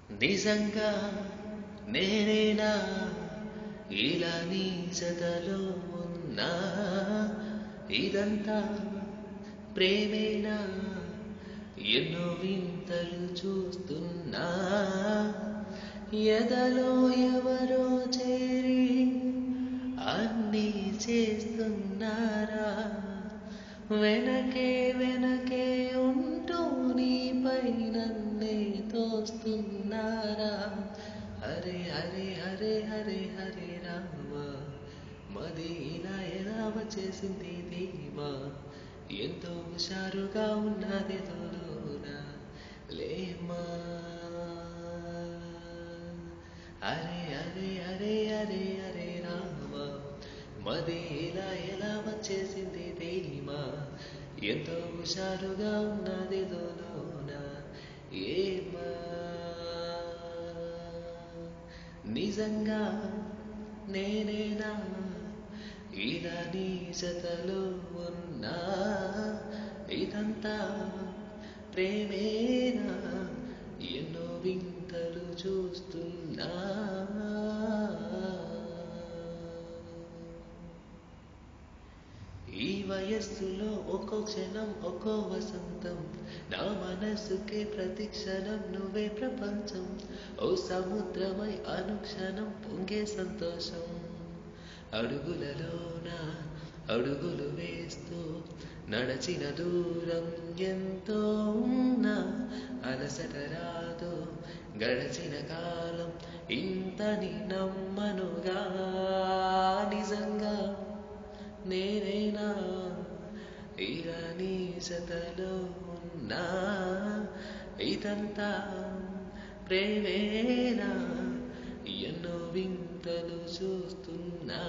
నిజంగా నేనేనా ఇలా నీ జతలో ఉన్నా ఇదంతా ప్రేమేనా ఎన్నో వింతలు చూస్తున్నా ఎదలో ఎవరో చేరి అన్నీ చేస్తున్నారా వెనకే వెనకే ఉంటూ నీపై నన్నే తోస్తున్నారా హరే హరే హరే హరే హరే రామ మది ఇలా ఎలా వచ్చేసింది ధీమా ఎంతో హుషారుగా ఉన్నది తోలోన లేమా హరే హరే హరే హరే హరే రామ మది ఇలా ఎలా వచ్చేసింది ధీమా ఎంతో హుషారుగా ఉన్నది తోలోన ఏమా నిజంగా నేనేనా ఇలా నీ జతలో ఉన్నా ఇదంతా ప్రేమేనా ఎన్నో వింతలు చూస్తున్నా ఈ వయస్సులో ఒక్కో క్షణం ఒక్కో వసంతం నా మనసుకే ప్రతి క్షణం నువ్వే ప్రపంచం ఓ సముద్రమై అనుక్షణం పొంగే సంతోషం అడుగులలోన అడుగులు వేస్తూ నడచిన దూరం ఎంతో ఉన్నా అలసట రాదు గడచిన కాలం ఇంతని నమ్మనుగా నిజంగా నేనేనా ఇలా నీ జతలో ఉన్నా ఇదంతా ప్రేమేనా ఎన్నో వింతలు చూస్తున్నా